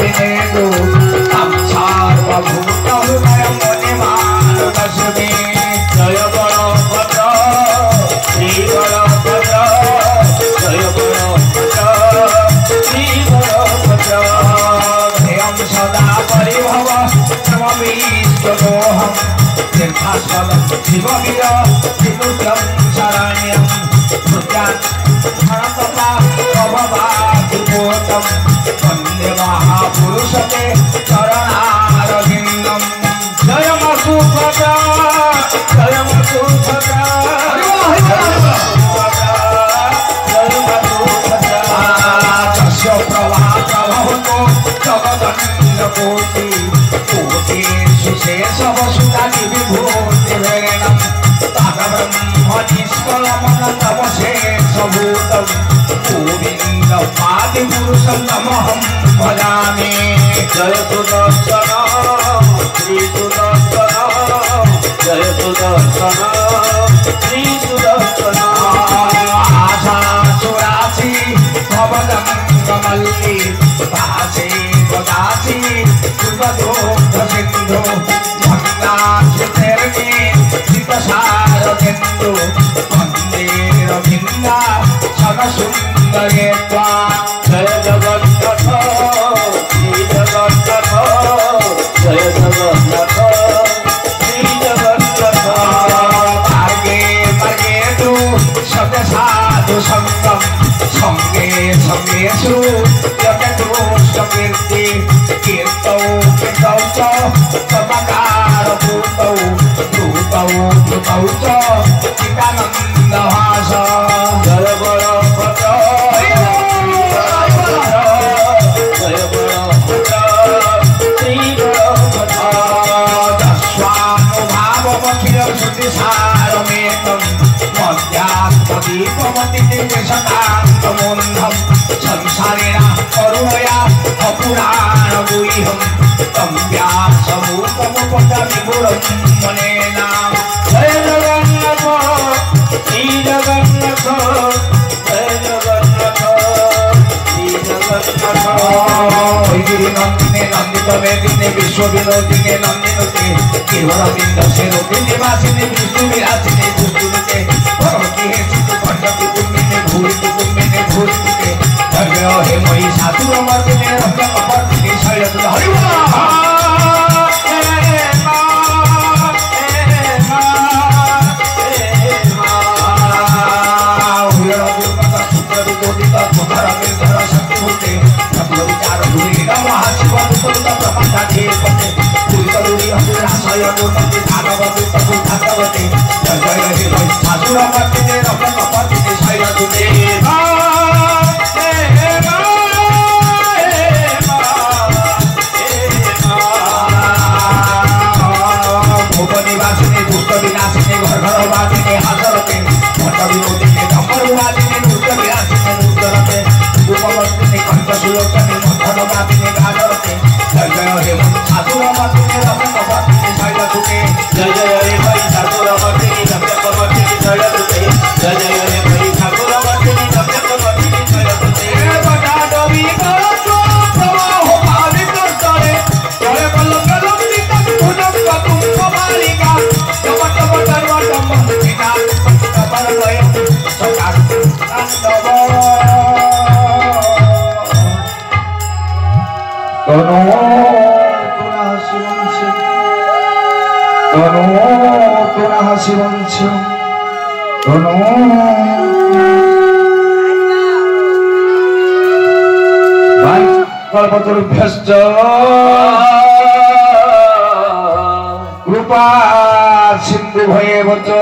विनेदु संसारभूतहृदय मुनिमानदस्मि जय गणपत श्री गणपत जय गणपत श्री गणपत ध्येयं सदा परिभव सर्वविश्वदोहं तीर्थास्पदं शिववीर विमुद्रं शरण्यं भगवादिपोतम वंदे महापुरुषते चरणारविंदम जय मधुसूदन जय मधुसूदन जय मधुसूदन जस्य प्रभातो जगदन्नकोटि कोटि सुशेष वसुधानि विभूतिवेणं तमशेषभूतं गोविन्दपादिपुरुषं तमहं भजामि जय सुदर्शन श्री सुदर्शन जय सुदर्शन श्री सुदर्शन आशासुरासि भवदङ्गमल्लि भासे वदासि सुगधोऽधसिन्धो भक्ताश्रुतेर्मे चितसारकेन्दु वन्दे रविन्द्रा सगसुन्दरे त्वां जय जगन्नाथ श्री जगन्नाथ जय जगन्नाथ श्री जगन्नाथ मार्गे मार्गे तु सत्यसाधु सङ्गं सङ्गे सङ्गेषु यतदृष्टकीर्ति कीर्तौ कीर्तौ च पवकारभूतौ भूतौ भूतौ च चिदानन्दभास जय गणपत जय गणपत श्री गणपत दस्वानुभावमखिलश्रुतिसारमेकं मध्यात्मदीपमतिदिव्यशतान्तमोन्धं संसारिणा करुणया अपुराणगुह्यं तं व्यासरूपमुपदविपुरं मनेना जय जगन्नाथ श्री जगन्नाथ जय जगन्नाथ श्री जगन्नाथ वैगिरिनन्दिने नन्दितमेदिने विश्वविनोदिने नन्दिनुते केवलबिन्दसे रोगिनिवासिने विष्णुविलासिने विष्णुनुते भगवती हे सिद्धकण्ठकी कुम्भिने भूरिति कुम्भिने भूरिते जय हे महिषासुरमर्दिने रत्नकपर्दिने शैलसुत हरिवः कल्पतरुभ्यश्च कृपा सिन्धुभ्येव च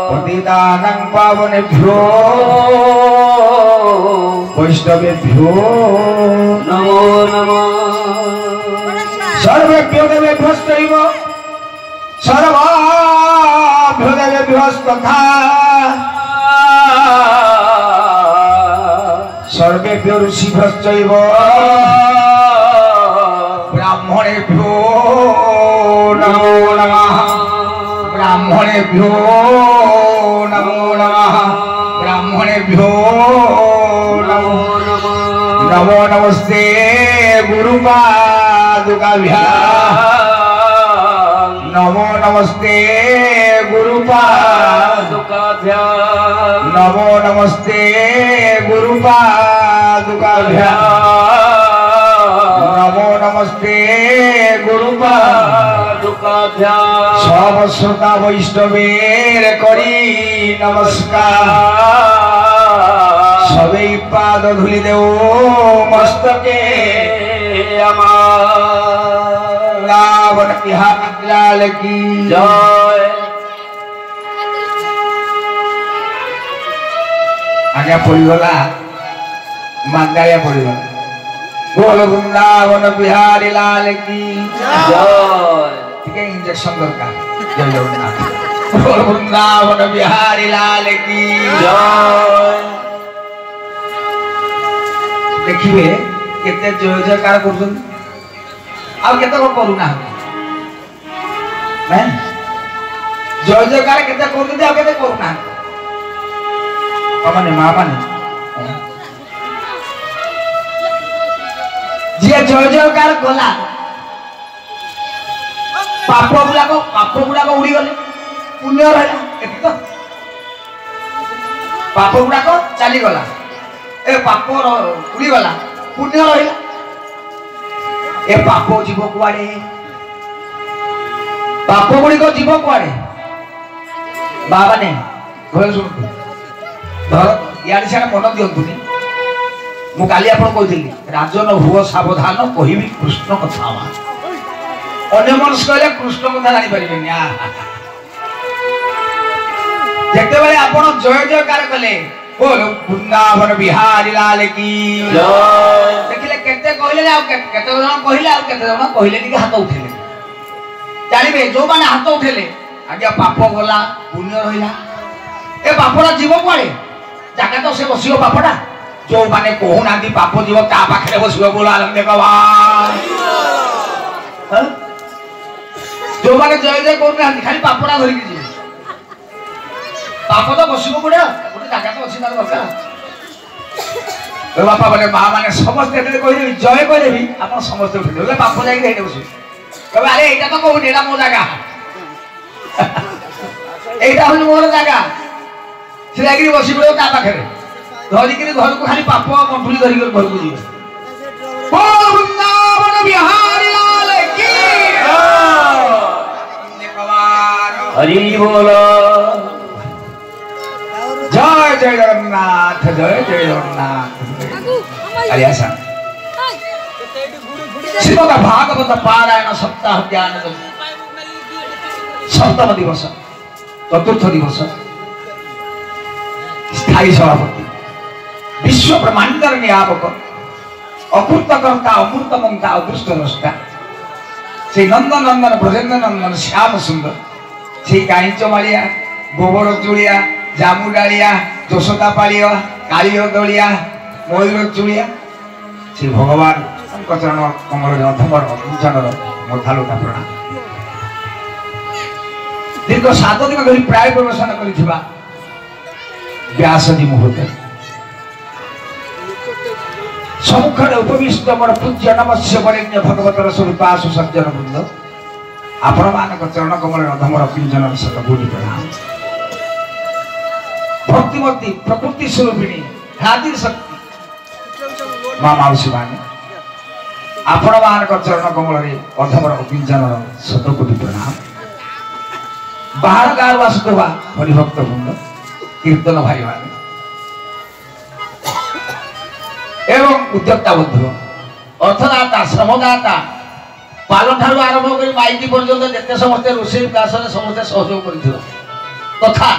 पतितानां पावनेभ्यो वैष्णवेभ्यो नमो नमः सर्वेभ्यो देवेभ्यश्चैव सर्वाभ्यो देवेभ्यस्तथा सर्वेभ्यो ऋषिभ्यश्चैव ब्राह्मणेभ्यो नमो नमः ब्राह्मणेभ्यो नमो नमः ब्राह्मणेभ्यो नमो नमः नमो नमस्ते गुरुपादुकाभ्याम नमो नमस्ते गुरुपादुकाभ्याम नमो नमस्ते गुरुपादुकाभ्याम नमो नमस्ते गुरुपादुकाभ्याम सब श्रोता वैष्णवेर करी नमस्कार सबे पाद धुली देव मस्तके रावण बिहारी लाल की जय। आज्ञा पड़गला मांगाया पड़गला बोल वृंदावन बिहारी लाल की जय। इंजेक्शन दरकार जय जगन्नाथ बोल वृंदावन बिहारी लाल की जय। देखिए केते जय जयकार कर करूना जय जयकार केते करूना माने माँ माने जी जय जयकार गला पाप गुड़ाक उड़ी गले पुण्य रहा पाप गुड़ाक चली गला ए पाप उड़ी गला पुण्य रहा ए पाप जीव कुआड़े पाप गुड़िक जीव कुआड़े बाबा ने घर शुणु इे सियाड़े मन दिंतुनि मुझे कही राजन हुआ सावधान कहि कृष्ण कथा अन्य मनुष्य कहले कृष्ण कथा जापर जिते बड़े आप जय जयकार कले बोल वृंदावन बिहारी लाल की देखिले केते कहले केते जन कहले केते जन कहले हाथ उठेले जानवे जो मैंने हाथ उठेले आज्ञा पाप गला पुण्य रहा ए पापड़ा जीव कुआड़े जाके तो से बस पापटा जो मैंने कहूना पाप जीव ता पाखे बस बोल आनंद जो मैंने जय जय करना खाली पापड़ा धरिकी जी पाप तो बस पड़े गोटे जगह तो अच्छी दरकार बापा बोले माँ मैंने समस्त कह जय कही आप समस्त उठे पाप जाए बस कहे अरे यहाँ तो कहूनी यहाँ मो जगह यहाँ हूँ मोर जगह से बस पड़े ता पाखे धरिक घर को खाली पाप कंठुली धरिक घर को जी हरि बोल जय जय जगन्नाथ जय जय जगन्नाथ। श्रीमद भागवत पारायण सप्ताह ज्ञान सप्तम दिवस चतुर्थ दिवस स्थायी सभापति विश्व ब्रह्मांडर नियामक अकृतकर्ता अमृत मंता अदृष्ट द्रष्टा से नंदन नंदन ब्रजेन्द्र नंदन श्याम सुंदर से काईच मारिया गोबर चूड़िया जामु डालिया यशोदा पालिया कालिया दलिया मयूर चूड़िया से भगवान चरण कमल अधमर अकुंचनर मधालुता प्रणाम दीर्घ 7 दिन धरी प्राय प्रवेशन कर व्यासजी मुहूर्त सम्मुखें उपविष्ट मोर पूज्य नमस्य वरेण्य भगवतर स्वरूपासु सज्जन वृंद आपण मान चरण कमल अधमर पिंजन शतकोटि प्रणाम। भक्तिमती प्रकृति स्वरूपिणी हाजिर शक्ति माँ मौसी मान आपण मान चरण कमल अधमर पिंजन शतकोटि प्रणाम। बाहर गाँव आसुवा हरिभक्त वृंद कीर्तन भाई मान एवं उद्योक्ता बंधु अर्थदाता श्रमदाता पाल ठार आरंभ कर माइकी पर्यंत जिते समस्ते रोषे विकास समस्ते सहयोग कर तथा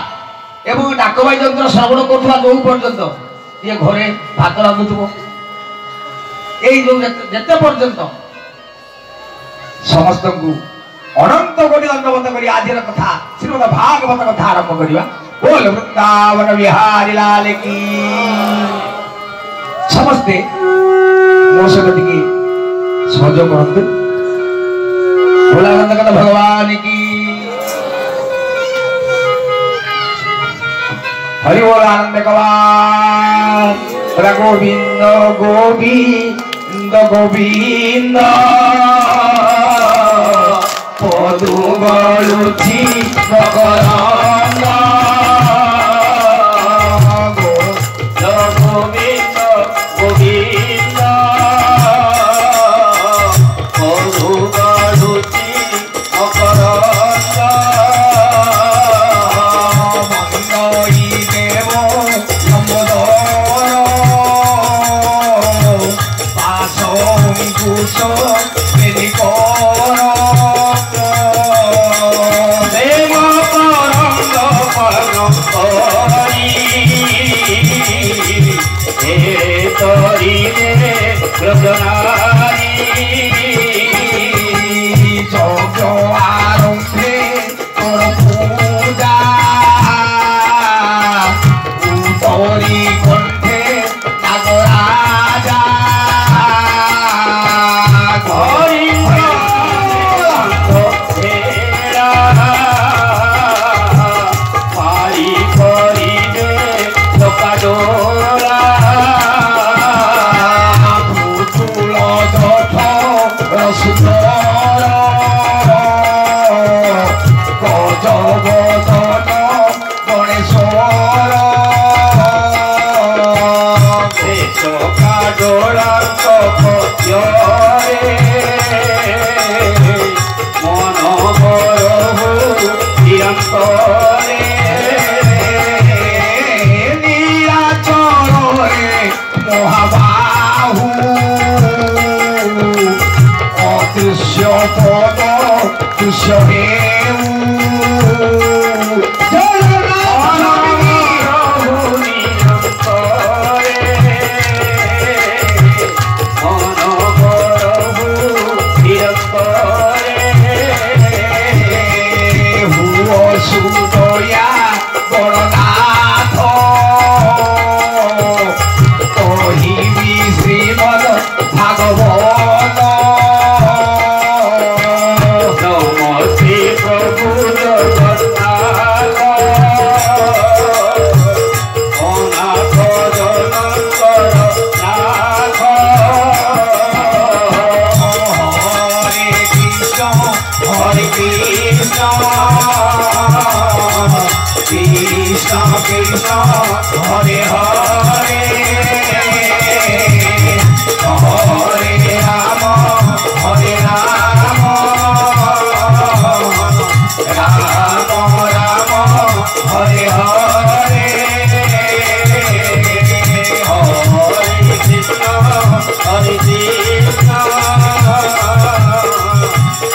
एवं डाकबाई यंत्र श्रवण करुवा जो पर्यंत ये घरे भात रांधुव ये पर्यंत समस्त को अनंत कोटि दंडवत कर आज कथा श्रीमद भागवत कथा आरंभ करवा बोल वृंदावन बिहारी लाल की समस्ते मो सहित सहयोग करते भोलानंद कथा भगवान की हरि बोल आनंद कवान গোবিন্দ গোবিন্দ গোবিন্দ পদু গলুছি মকরন্দ গোবিন্দ গোবিন্দ পদু গলুছি মকরন্দ মন্দই দেব সম্বোধন পাশঙ্কুশ মেরি কর দেব করঙ্গ পরঙ্করি হে তরি রে ব্রজনারি যজ্ঞ আরম্ভে তোর পূজা উতরি কণ্ঠে নাগরাজা পারি করিবে লোকাডোরা পুতুল জঠ রসুন্দর গজবদন গণেশ্বর লোকাডোরার কপরে মন বরহু নিরন্তরে নীলাচলে মহাবাহু অদৃশ্য পদ দৃশ্য হেউ সুদয়া গণনাথ কহিবি শ্রীমদ ভাগবত নমস্তে প্রভু জগন্নাথ অনাথ জনকর নাথ হরে কৃষ্ণ কৃষ্ণ কৃষ্ণ হরে হরে হরে রাম রাম রাম হরে হরে হরে কৃষ্ণ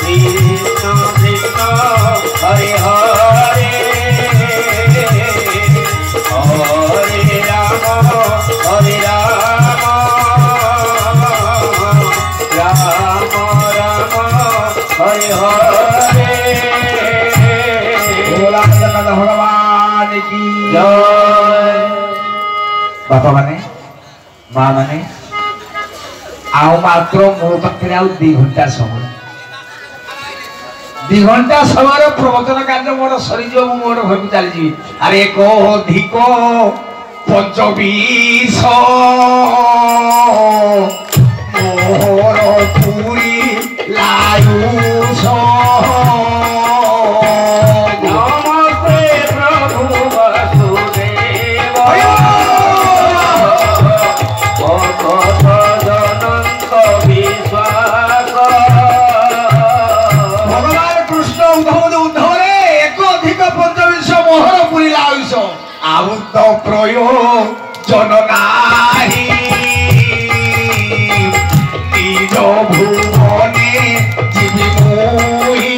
কৃষ্ণ কৃষ্ণ হরে হরে হরে রাম রাম রাম হরে হরে ভগবান কি জয়। বাপা মানে মা মানে আও মাত্র মো পাখে আউ 2 ঘন্টা সময় 2 ঘন্টা সময় প্রবচন কার্য মোর সরিযোগ মু মোর ঘরକୁ চালিଯିବି আরে কো ধিক 25 মোর পুরি লায়ুষ নমস্তে প্রভু বাসুদেব জনন্ত বিশ্বাস ভগবান কৃষ্ণ উদ্ধবরে এক অধিক 25 মোহর পুরি লায়ুষ আবুদ্ধ প্রয়োজন নাহি নিজ ভুবনে জীবি মোহি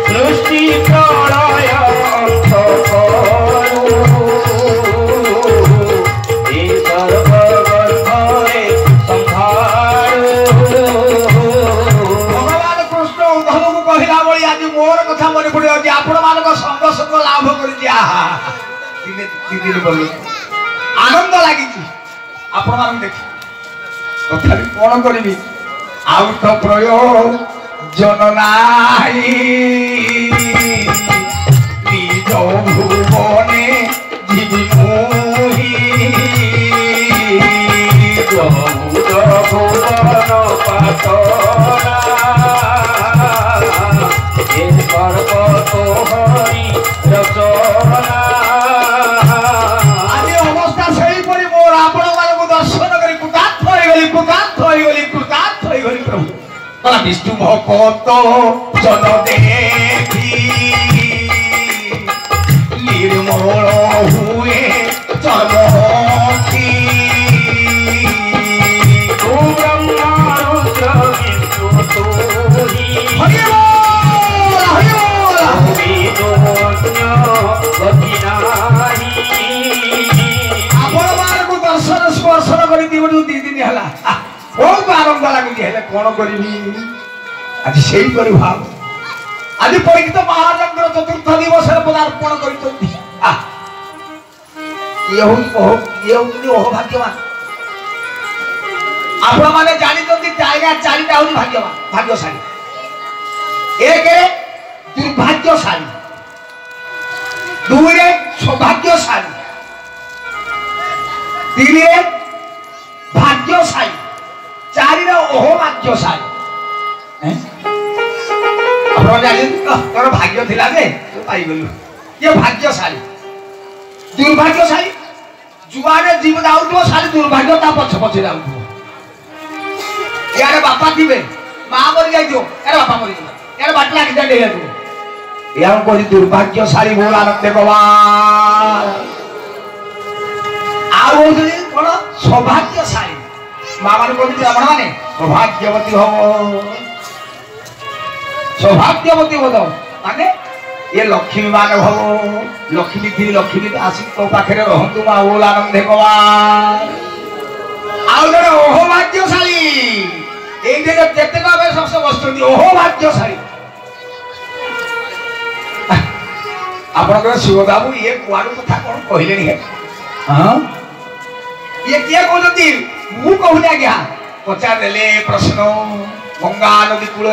সৃষ্টি প্রলয় অন্ত করু এই সর্বগর্ভে সম্ভারু ভগবান কৃষ্ণ উদ্ধবକୁ କହିଲା ଭଳି ଆଜି ମୋର କଥା ମନେ ପଡ଼ିଯାଉଛି ଆପଣମାନଙ୍କ ସଙ୍ଗ ସଙ୍ଗ ଲାଭ କରିଛି ଆହା ଦିନେ ଦିନ ବୋଲୁ ଆନନ୍ଦ ଲାଗିଛି ଆପଣମାନଙ୍କୁ ଦେଖି ତଥାପି କଣ କରିବି ଆଉ ତ ପ୍ରୟୋଜନ ନାହିଁ নিজ ভুবনে জীবি মোহি अवस्था से मोर आपण मानक दर्शन कर कृतार्थ होगली प्रभु कला विष्णु भक्त जन देखी निर्मल हुए चमकी तू ब्रह्मा रुद्र विष्णु तू ही दर्शन स्पर्शन कर दी दिन है बहुत आनंद लगुच कौन करी आज से भाव आज परीक्षित महाराज चतुर्थ दिवस पदार्पण कर भाग्यवान आपण मैंने जानते चारिटा हूँ भाग्यवान भाग्यशाली एक दुर्भाग्यशाली दुई सौभाग्यशाली तीन भाग्यशाली चारि अहोभाग्यशाली तोर भाग्य थिला दे पाइगलु ये भाग्यशाली दुर्भाग्यशाली जुआरे जीव जाऊ सारी दुर्भाग्य पछ पछे जाऊ यार बापा थी माँ मरी जाइए यार बापा मरी यार बाट लाग जाए यार कोई दुर्भाग्यशाली बोल आनंद भगवान कौन सौभाग्यशाली माँ मान को ब्राह्मण माने सौभाग्यवती हम सौभाग्यवती बोध माने ये लक्ष्मी मान भव लक्ष्मी थी लक्ष्मी आसी तो पाखे रहतु माँ बोल आनंद भगवान आउ जड़े अहोभाग्यशाली केतेक सबसे बस अहोभाग्यशाली आपन शिव बाबू ये कुआड़ कथा कौन कहले हाँ ये किए कहते मु कहूनी आज्ञा पचार देले प्रश्न गंगा नदी कूल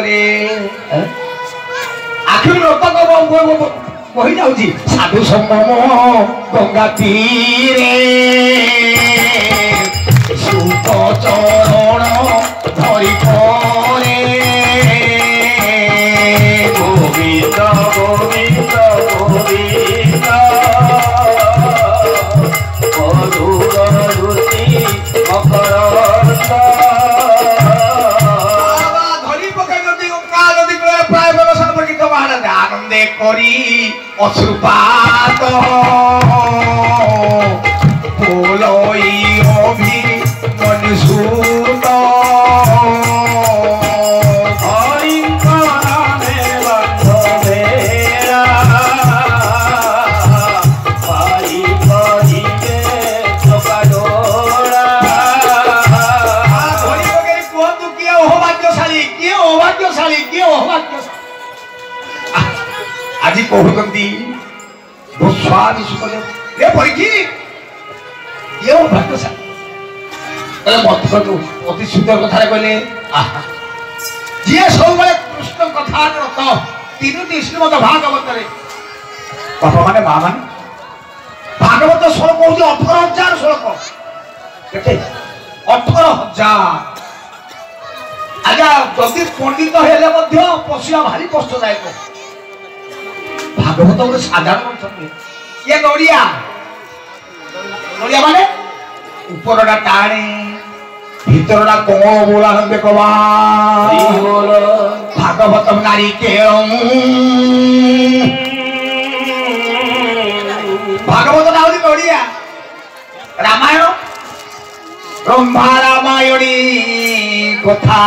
आखिर रत बही जाऊँ साधु संगम गंगा तीरे सुत चरण धरी परे गोविंद गोविंद गोविंद आनंदे करी अश्रुपात बोलई अभि मनुसूत आज कहते गोस्वामी सुखदेव परीक्षी ये भाग्यशाली अति सुंदर कथा कहले जी सब कृष्ण कथा रत तीन श्रीमद भागवत बापा माने माँ मान भागवत श्लोक हूँ 18,000 श्लोक के 18,000 आज्ञा जदि पंडित हेले पशिया भारी कष्टदायक भागवत गोटे साधारण ये नड़िया नड़िया माने उपरटा टाणे भीतरटा कोमल बोल आनंद भागवत नारिकेल भागवत नड़िया रामायण ब्रह्मा रामायणी कथा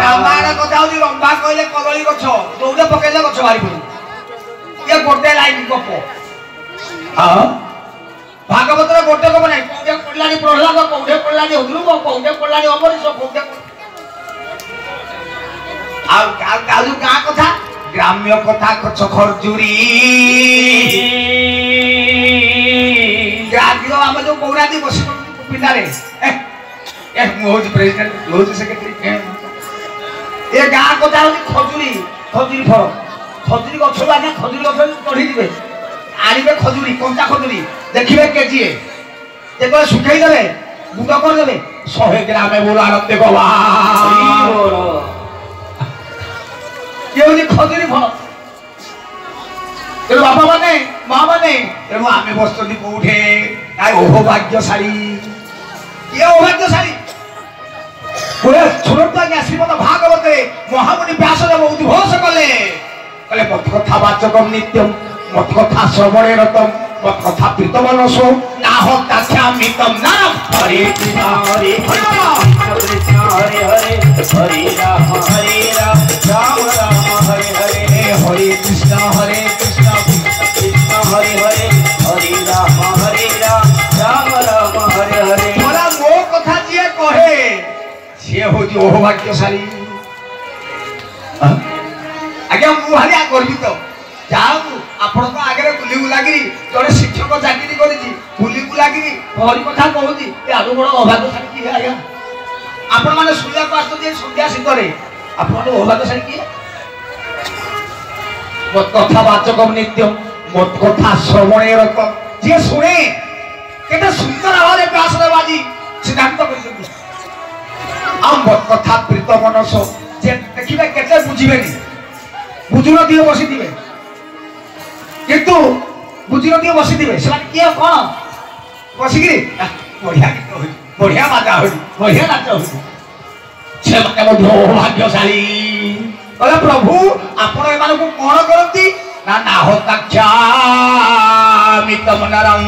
रामायण कथा हूँ लंबा कहले कदली गछ दौड़े पकड़े गछ बाहरी पड़े ये गोटे लाइन गप हाँ भागवत गोटे गप ना कौटे पड़लानी प्रहलाद कौटे पड़लानी हद्रुव कौटे पड़लानी अमरीश कौटे गाँ कथा ग्राम्य कथा कछ खर्जुरी ग्राम्य आम जो पौरादी बस पिंडारे प्रेसिडेंट सेक्रेटरी ये गाँ कथा हूँ खजुरी खजुरी फल खजुरी गछ आज्ञा खजुरी गछ चढ़ी आने खजुरी कंचा खजुरी देखिए केजीए ଯେତେବେଳେ ଶୁଖେଇ ଦେବେ ଗୁଣ୍ଡ କରିଦେବେ 100 ଗ୍ରାମ ବୋଲ ଆନନ୍ଦ ଗବା ଇଏ ହଉଛି ଖଜୁରୀ ଫଳ। ତେଣୁ ବାପା ମାନେ ମା ମାନେ ତେଣୁ ଆମେ ବସୁଛନ୍ତି କୋଉଠେ ଅଭାଗ୍ୟଶାଳୀ କିଏ ଅଭାଗ୍ୟଶାଳୀ ପୁରା ଛୋଟ ଆଜ୍ଞା ଶ୍ରୀମଦ ଭାଗବତରେ ମହାମୁନି ବ୍ୟାସଦେବ ଉଦ୍ଘୋଷ କଲେ କହିଲେ ମତ କଥା ବାଚକମ୍ ନିତ୍ୟମ୍ ମତ କଥା ଶ୍ରବଣେ ରତମ୍ ମତ କଥା ପ୍ରୀତମନସୋ ନାହ ତାସ୍ୟାମିତମ୍ ନାମ ହରେ କୃଷ୍ଣ ହରେ କୃଷ୍ଣ ହରେ ହରେ ହରେ ରାମ ରାମ ରାମ ହରେ ହରେ ହରେ କୃଷ୍ଣ କୃଷ୍ଣ ହରେ ହରେ ହରେ ରାମ ରାମ ରାମ ହରେ ହରେ। ବୋଲା ମୋ କଥା ଯିଏ କହେ ସିଏ ହଉଛି ଅଭାଗ୍ୟଶାଳୀ। ଆଜ୍ଞା ମୁଁ ଭାରି ଗର୍ବିତ ଯାହାକୁ ଆପଣଙ୍କ ଆଗରେ ବୁଲି ବୁଲାକିରି ଜଣେ ଶିକ୍ଷକ ଚାକିରି କରିଛି ବୁଲି ବୁଲାକିରି ହରି କଥା କହୁଛି ଏ ଆଡୁ ବଡ ଅଭାଗ୍ୟଶାଳୀ କିଏ ଆଜ୍ଞା? ଆପଣ ମାନେ ଶୁଣିବାକୁ ଆସୁଛନ୍ତି ସନ୍ଧ୍ୟା ଶୀତରେ ଆପଣ ଅଭାଗ୍ୟଶାଳୀ କିଏ? ମତ କଥା ବାଚକମ୍ ନିତ୍ୟମ୍ ମତ କଥା ଶ୍ରବଣେ ରତମ୍ ଯିଏ ଶୁଣେ କେତେ ସୁନ୍ଦର ଭାବରେ ବ୍ୟାସଦେବ ଆଜି ସିଦ୍ଧାନ୍ତ କରିଛନ୍ତି। ଆଉ ମତ କଥା ପ୍ରୀତ ମନସ ଯେ ଦେଖିବେ କେତେ ବୁଝିବେନି ବୁଝୁନଥିବେ ବସିଥିବେ କିନ୍ତୁ ବୁଝିନଥିବେ ବସିଥିବେ ସେମାନେ କିଏ କଣ ବସିକିରି ବଢିଆ ଗୀତ ହଉଛି ବଢିଆ ବାଜା ହଉଛି ବଢିଆ ନାଚ ହଉଛି ସେମାନେ ମଧ୍ୟ ଅଭାଗ୍ୟଶାଳୀ। କହିଲେ ପ୍ରଭୁ ଆପଣ ଏମାନଙ୍କୁ କଣ କରନ୍ତି ନା ନାହ ତାକ୍ଷ୍ୟାମିତମ୍ ନରଂ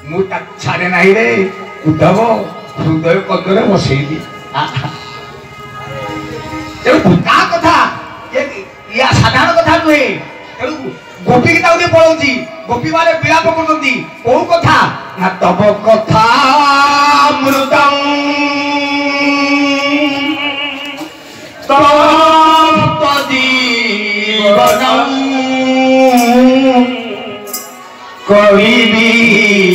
ମୁଁ ତାକୁ ଛାଡେ ନାହିଁ ରେ ଉଦ୍ଧବ ହୃଦୟ କନ୍ଦରେ ବସେଇଲି। ତେଣୁ ତା କଥା ଇୟା ସାଧାରଣ କଥା ନୁହେଁ। ତେଣୁ ଗୋପୀ ଗୀତା ଗୋଟେ ପଳଉଛି ଗୋପୀ ମାନେ ବିଳାପ କରୁଛନ୍ତି କୋଉ କଥା ନା ତବ କଥା ମୃତଂ ଜୀବନଂ କବିବୀতଂ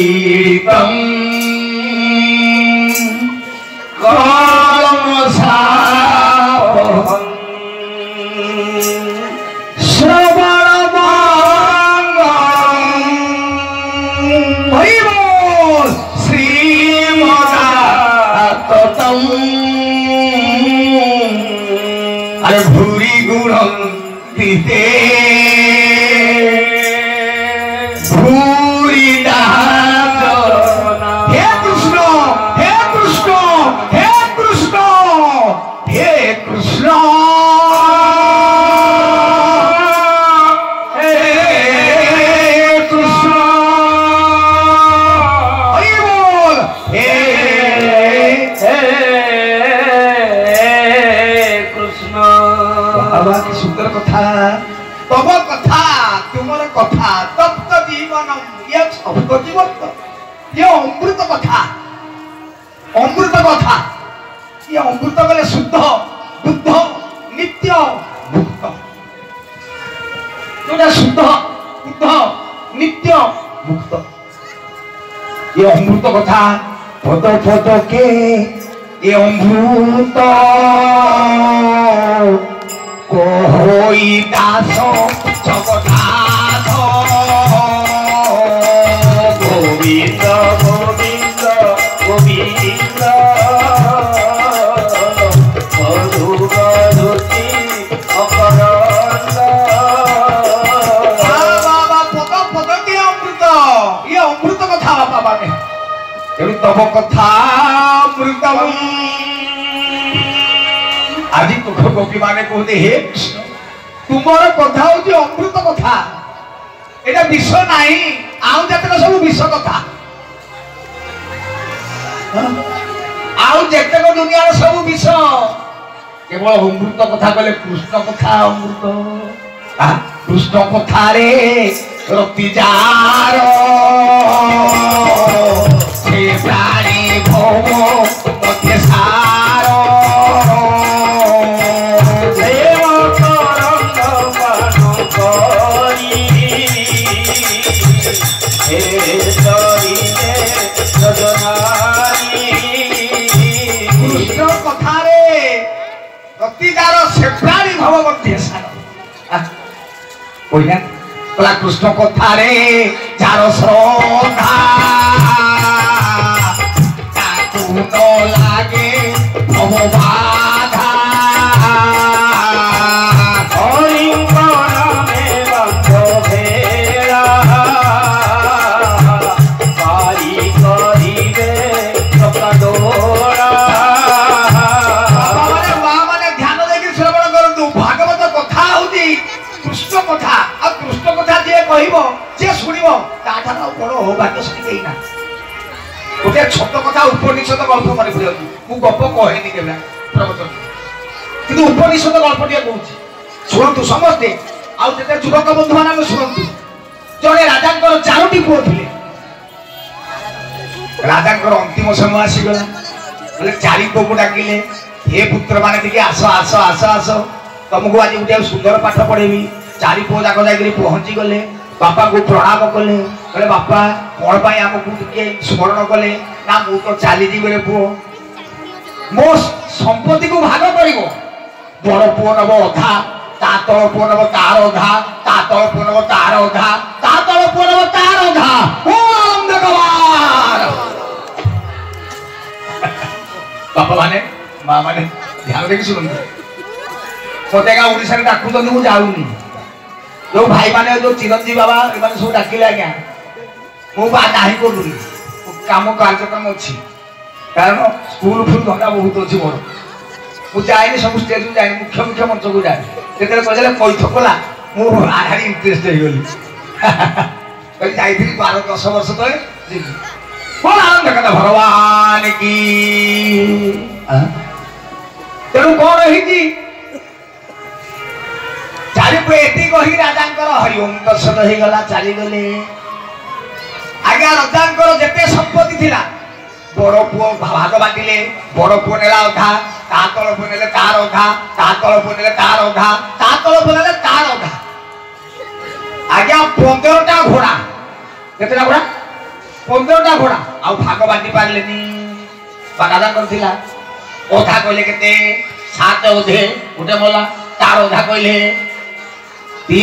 কলমসাপহং শ্রবণমঙ্গলং হরিব শ্রীমদাততং আরে ভুরি গুণং দিতে ভুরি হে কৃষ্ণ হে কৃষ্ণ হে কৃষ্ণ হে কৃষ্ণ হে কৃষ্ণ হরি বল হে কৃষ্ণ। বাবা কি সুন্দর কথা তব কথা তোমার কথা তপ্ত জীবন ইয়ে শব্দ জীবন ইয়ে অমৃত কথা অমৃত কথা ইয়ে অমৃত বলে শুদ্ধ বুদ্ধ নিত্য মুক্ত ଯୋଉଟା শুদ্ধ বুদ্ধ নিত্য মুক্ত ইয়ে অমৃত কথা পদ পদকে এ অমৃত কই দাস জগন্নাথ গোবিন্দ গোবিন্দ গোবিন্দ মধুবরতি অপরন্দ বাবা পদ পদকে অমৃত ইয়ে অমৃত কথা বাবা মানে তেমনি তব কথা অমৃতম। আজি তুখ গোপী মানে কହୁते হে কৃষ্ণ ତୁମର କଥା ହଉଛି ଅମୃତ କଥା এটা ବିଷ ନାହିଁ ଆଉ ଯେତେକ ସବୁ ବିଷ କଥା ଆଉ ଯେତେକ ଦୁନିଆର ସବୁ ବିଷ କେବଳ ଅମୃତ କଥା କହିଲେ କୃଷ୍ଣ କଥା ଅମୃତ କୃଷ୍ଣ କଥାରେ ରତି ଯାର ସେ ପ୍ରାଣୀ ଭବ ମଧ୍ୟ ସାର কৃষ্ণ কথারে রতিদার সেপ্রাণী ভব মধ্যে সার কইনা बोला कृष्ण कथा रे जार श्रद्धा ताकू न लागे भव बाधा गोटे छोट कथा उपनिषद गल्प मन पड़े मु गप कहेनी के प्रवचन कि उपनिषद गल्प टे कहूँ शुणु समस्ते आते युवक बंधु मान शुणु जड़े राजा चारोटी पुओ थे राजा अंतिम समय आसीगला बोले चारि पुओ को डाकिले हे पुत्र माने टिके आस आस आस आस तुमको आज गोटे सुंदर पाठ पढ़ेबी चारि पुओ जाक जाकरी पहुंची गले बापा को प्रणाम कले कहले बापा कौन पाई आमको टिके स्मरण कले ना मु तो चली गले पुओ मो संपत्ति को भाग करिवो बड़ पुओ नब अधा ता तल पुओ नब तार अधा ता तल पुओ नब तार अधा ता तल पुओ नब तार अधा ओम भगवान बापा माने मां माने ध्यान देखि सुनंतु कोटेगा ओडिसा रे डाकु तो मु जाउनी जो भाई माने जो चिरंजीवी बाबा एमाने सब डाकिले आज्ञा मु बा नाही करूनी काम कार्यक्रम अच्छी कारण स्कूल फुल धंदा बहुत अच्छी मोर मु जाए सब स्टेज को जाए मुख्य मुख्य मंच को जाए जेते कहले पैठ कला मु आधारी इंटरेस्ट हो गली कल जाई 12-10 वर्ष तले कौन आनंद कथा भगवान की तेणु कौन है चारि एति कही राजा हरिओम दर्शन हो गला चली गले आज्ञा राजा जेते संपत्ति थिला बड़ पुओ भाग बांटिले बड़ पुओ नेला अधा ता तल पुओ नेले तार अधा ता तल पुओ नेले तार अधा ता तल पुओ नेले तार अधा आज्ञा 15टा घोड़ा केतेटा घोड़ा 15टा घोड़ा आ भाग बांटी पारलेनी राजा करथिला अधा कहले केते 7 अधे उठे मला तार अधा कहले 3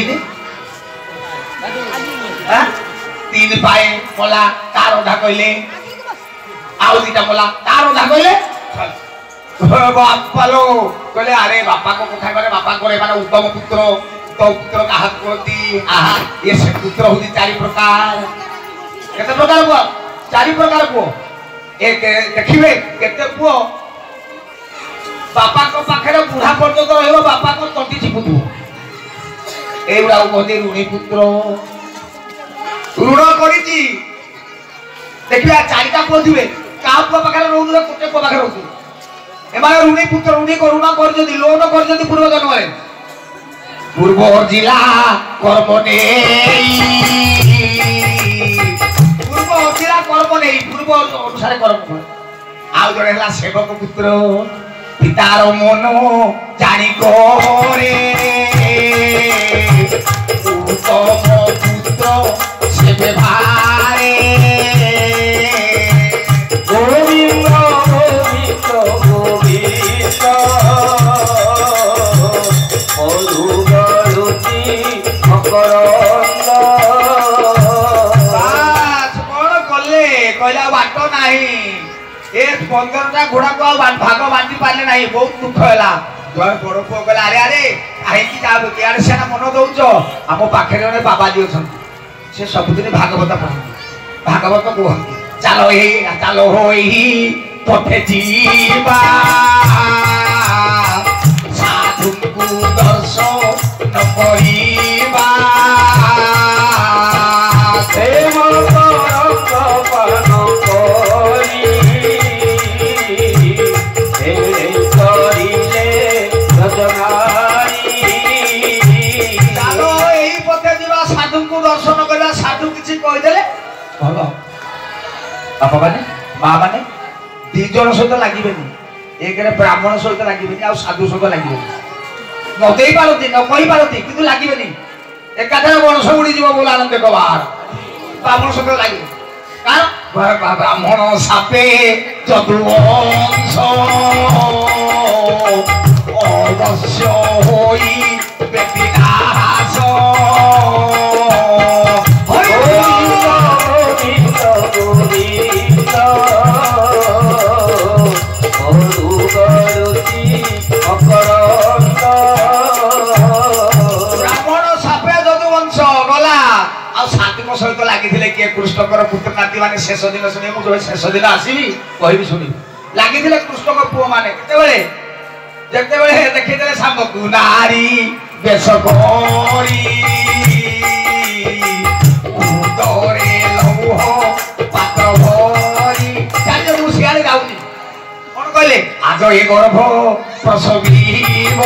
पाए मला तार अधा कहले आउ दीटा मला तार अधा कहले बापा लो कहले अरे बापा को कथा करे बापा करे माने उत्तम पुत्र काहा करती आहा ये से पुत्र होती 4 प्रकार केते प्रकार पुओ 4 प्रकार पुओ एक देखिबे केते पुओ बापा को पाखरे बुढ़ा पर्यंत रहइबो बापा को तंटी चिपुतु एउडा कहते ऋणी पुत्र ऋण करिछि देखिया 4टा पुओ थिबे का पुओ पाखरे रहउले कोटे पुओ पाखरे रहउले एमाने ऋणी पुत्र ऋणी करुणा कर जदी लोन कर जदी पूर्व जन्म रे पूर्व जिला कर्म नेई पूर्व जिला कर्म नेई पूर्व अनुसार कर्म आउ जड़े हला सेवक पुत्र पितार मन जानी करे उत्तम पुत्र सेवे भारे गोविंद गोविंद गोविंद मधुगरुचि मकरंद बास कोन कले कहला बाट नाही ए 15टा घोड़ा को भाग बांटी पाले नाही बहुत दुख होला द्वार बड़ पुओ कहला अरे अरे आई की जा यार सेना मन दउचो हम पाखरे ने बाबा जी अछन से सबदिन भागवत पढ़ भागवत कहंती चलो होई पठे जीवा साधु को दर्शन करिबा प्रेम करन करी दर्शन करवा साधु किसी कहीदेले भल बापा माने माँ माने 2 जन सहित लगे एक ब्राह्मण सहित लगे आ साधु सहित लगे न दे पारती न कही पारती कि लगे एकाधे वंश उड़ी जीव बोला आनंद कबार ब्राह्मण सहित लगे कारण ब्राह्मण सापे चतुर्वंश अवश्य होई बेटिनाश कृष्णकर पुत्र नाती माने शेष दिन शुणे मुझे शेष दिन आसवि कहि शुणी लगी कृष्ण को पुओ माने जिते देखी शाम को नारी बेश करी उदरे लौह पात्र भरी जाने मुझे सियाड़े जाऊनी कौन कहले आज ये गर्भ प्रसवीब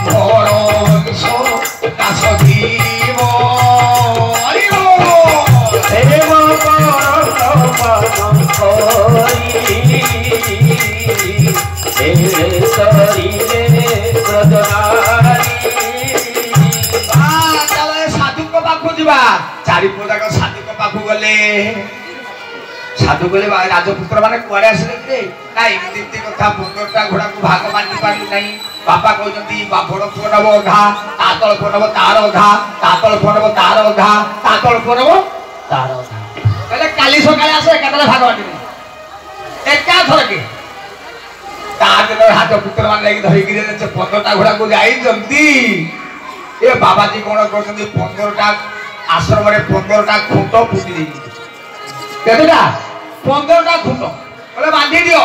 तुम्हार अंश दास दीब साधु को पाखु जा चारि पूजाक साधु को पाखु गले साधु गले राजपुत्र माने कुआड़े आसिले ना एमती कथा 15टा घोड़ा को भाग बांटी पारि नहीं बापा कहते बड़ पुओ नब अधा तातल पुओ नब तार अधा तातल पुओ नब तार अधा तातल पुओ नब तार अधा कहले काली सकाळे आसे एकातले भाग बांटी एका थरके तादिन राजपुत्र मान लगी धरिकी 15टा घोड़ा को जाइछंती ए बाबाजी कोन करछंती 15टा आश्रम रे 15टा खूंट फुटी देई केतेटा 15टा खूंट बोले बांधी दियो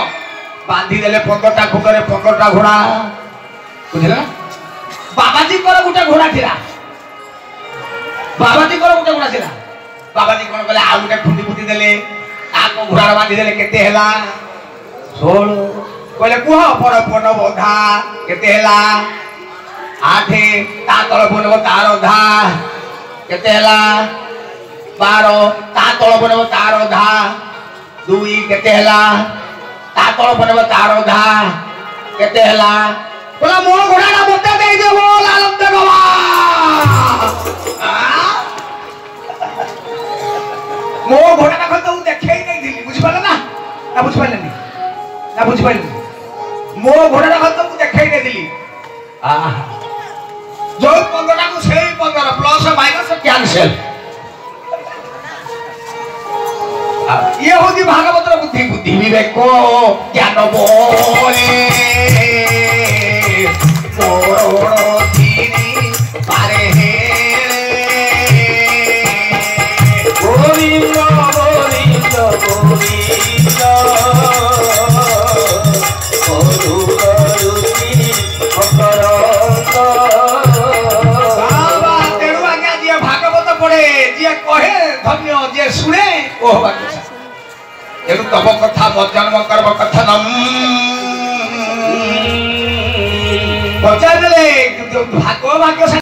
बांधी देले 15टा खूंट रे 15टा घोड़ा बुझला बाबाजी कोन गुटा घोड़ा थिला बाबाजी कोन गुटा घोड़ा थिला बाबाजी कोन कहले आ गुटा खुंटी फुटी देले आ को घोड़ा बांधी देले केते हला 16 कहले कुह पड़ पन बधा केते हला 8 ता तळ बनब तार अधा केते हला 12 ता तळ बनब तार अधा 2 केते हला ता तळ बनब तार अधा केते हला बोला मो घोड़ा मते दे देबो लालम देबा मो घोड़ा का तो देखे ही नहीं दिली बुझ पाला ना बुझ पाले ना बुझ पाले मो घोड़ा का तो देखे ही नहीं दिली जो 15टा को से 15 प्लस माइनस कैंसिल ये होती भागवत बुद्धि बुद्धि विवेक को ज्ञान बोले मोरोड़ो धीरी पारे गोविंद गोविंद गोविंद गुरु करुति अकरंद बाबा तेरु आज्ञा जे भागवत पढ़े जे कहे धन्य जे सुने ओ बात एनु तब कथा जन्म कर्म कथनम पचार ले भागो भाग्य